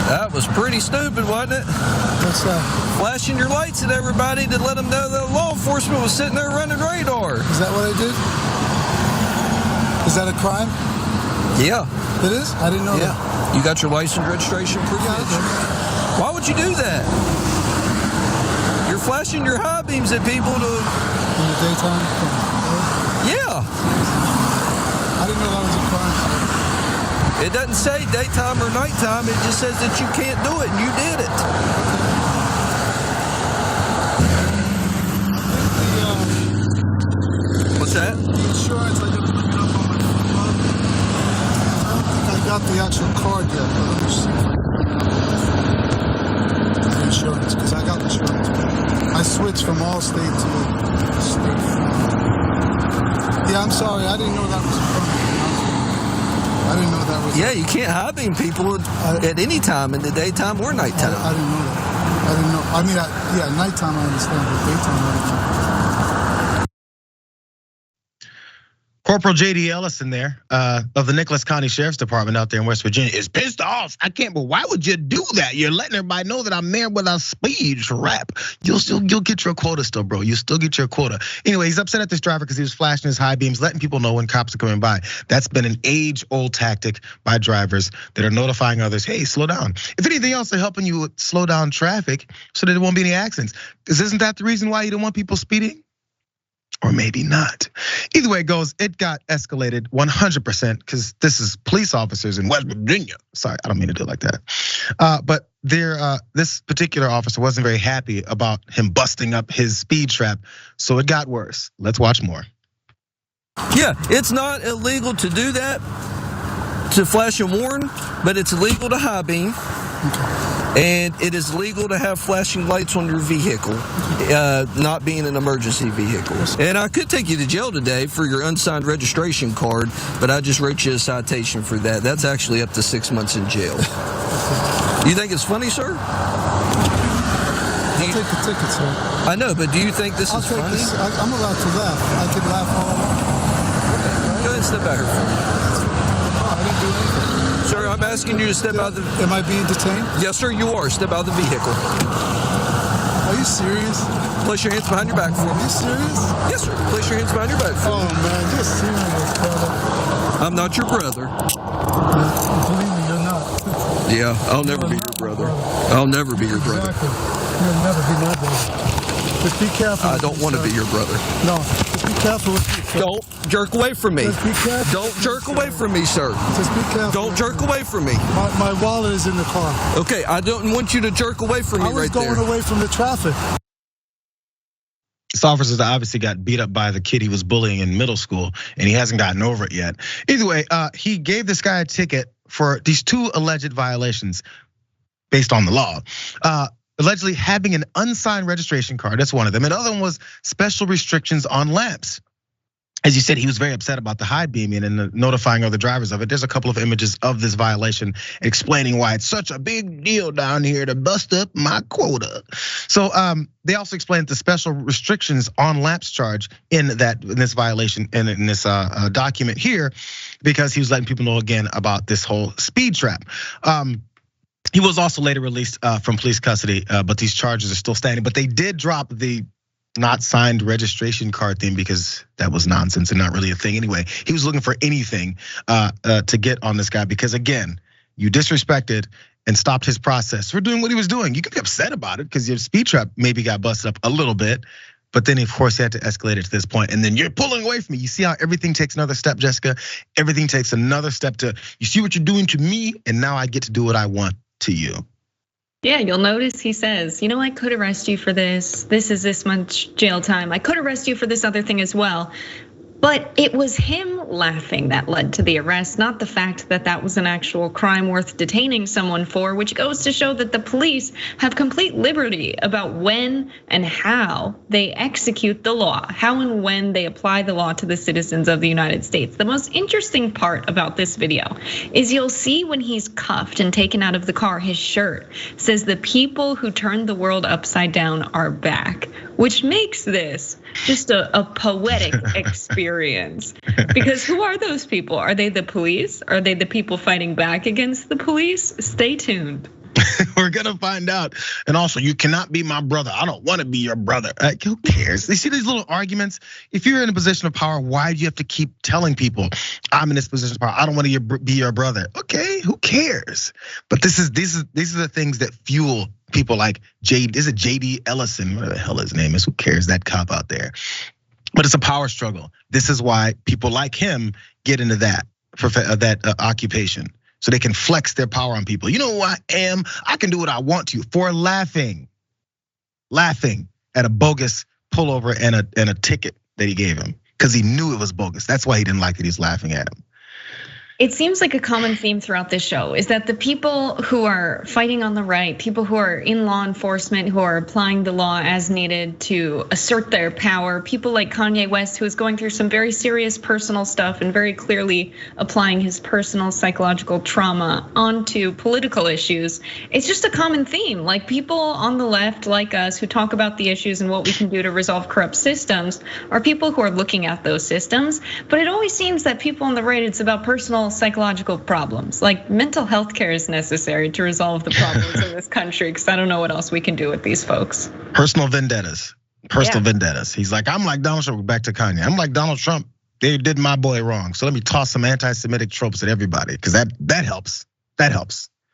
That was pretty stupid, wasn't it? What's that? Flashing your lights at everybody to let them know that law enforcement was sitting there running radar. Is that what I did? Is that a crime? Yeah. It is? I didn't know that. You got your license registration proof? Yeah, Why would you do that? You're flashing your high beams at people to... In the daytime? Yeah. I didn't know that was a crime. It doesn't say daytime or nighttime. It just says that you can't do it, and you did it. What's that? The insurance, I got to look it up on my phone. I don't think I got the actual card yet, but let me see. The insurance, because I got insurance. I switched from Allstate to State Farm. Yeah, I'm sorry. I didn't know that was a crime. I didn't know that was... Yeah, you can't high beam people at any time in the daytime or nighttime. I didn't know that. I didn't know. I mean, nighttime I understand, but daytime I didn't know. Corporal J.D. Ellison there of the Nicholas County Sheriff's Department out there in West Virginia is pissed off. I can't, but why would you do that? You're letting everybody know that I'm there with a speed trap. You'll get your quota still, bro. You still get your quota. Anyway, he's upset at this driver because he was flashing his high beams, letting people know when cops are coming by. That's been an age-old tactic by drivers that are notifying others, hey, slow down. If anything else, they're helping you slow down traffic so that there won't be any accidents. Because isn't that the reason why you don't want people speeding? Or maybe not. Either way it goes, it got escalated 100% because this is police officers in West Virginia. Sorry, I don't mean to do it like that. But this particular officer wasn't very happy about him busting up his speed trap, so it got worse. Let's watch more. Yeah, it's not illegal to do that, to flash and warn, but it's illegal to high beam. And it is legal to have flashing lights on your vehicle, not being an emergency vehicle. And I could take you to jail today for your unsigned registration card, but I just wrote you a citation for that. That's actually up to 6 months in jail. You think it's funny, sir? I'll take the ticket, sir. I know, but do you think this is funny? I'm allowed to laugh. I can laugh all I want. Go ahead and step out here for me. I didn't do anything. Sir, I'm asking you to step out of the... Am I being detained? Yes, sir, you are. Step out of the vehicle. Are you serious? Place your hands behind your back for me. Are you serious? Yes, sir. Place your hands behind your back for me. Oh, man, you're serious, brother. I'm not your brother. Believe me, you're not. Yeah, I'll never be your brother. I'll never be your brother. Exactly. You'll never be my brother. Just be careful. I don't want to be your brother. No, just be careful with me. Don't jerk away from me. Just be careful. Don't jerk away from me, sir. Just be careful. Don't jerk away from me. My wallet is in the car. Okay, I don't want you to jerk away from me right there. I was going away from the traffic. This officer obviously got beat up by the kid he was bullying in middle school, and he hasn't gotten over it yet. Either way, he gave this guy a ticket for these 2 alleged violations based on the law. Allegedly having an unsigned registration card, that's one of them. And the other one was special restrictions on lamps. As you said, he was very upset about the high beaming and notifying other drivers of it. There's a couple of images of this violation explaining why it's such a big deal down here to bust up my quota. So they also explained the special restrictions on lamps charge in this violation and in this document here, because he was letting people know again about this whole speed trap. He was also later released from police custody, but these charges are still standing. But they did drop the not signed registration card thing because that was nonsense and not really a thing anyway. He was looking for anything to get on this guy because again, you disrespected and stopped his process for doing what he was doing. You can be upset about it because your speed trap maybe got busted up a little bit, but then of course he had to escalate it to this point. And then you're pulling away from me. You see how everything takes another step, Jessica? Everything takes another step to, you see what you're doing to me, and now I get to do what I want to you. Yeah, you'll notice he says, I could arrest you for this. This is this much jail time. I could arrest you for this other thing as well. But it was him laughing that led to the arrest, not the fact that that was an actual crime worth detaining someone for, which goes to show that the police have complete liberty about when and how they execute the law, how and when they apply the law to the citizens of the United States. The most interesting part about this video is you'll see when he's cuffed and taken out of the car, his shirt says the people who turned the world upside down are back, which makes this just a poetic experience. Because who are those people? Are they the police? Are they the people fighting back against the police? Stay tuned. We're gonna find out. And also, you cannot be my brother. I don't want to be your brother. Who cares? You see these little arguments? If you're in a position of power, why do you have to keep telling people, I'm in this position of power, I don't want to be your brother? Okay, who cares? But these are the things that fuel people like JD Ellison, whatever the hell his name is. Who cares? That cop out there. But it's a power struggle. This is why people like him get into that occupation. So they can flex their power on people. You know who I am? I can do what I want to for laughing at a bogus pullover and a ticket that he gave him because he knew it was bogus. That's why he didn't like that he's laughing at him. It seems like a common theme throughout this show is that the people who are fighting on the right, people who are in law enforcement, who are applying the law as needed to assert their power, people like Kanye West, who is going through some very serious personal stuff and very clearly applying his personal psychological trauma onto political issues. It's just a common theme. Like people on the left, like us, who talk about the issues and what we can do to resolve corrupt systems, are people who are looking at those systems. But it always seems that people on the right, it's about personal psychological problems. Like mental health care is necessary to resolve the problems in this country, because I don't know what else we can do with these folks. Personal vendettas. He's like, I'm like Donald Trump. Back to Kanye. I'm like Donald Trump. They did my boy wrong. So let me toss some anti-Semitic tropes at everybody, because that helps. That helps.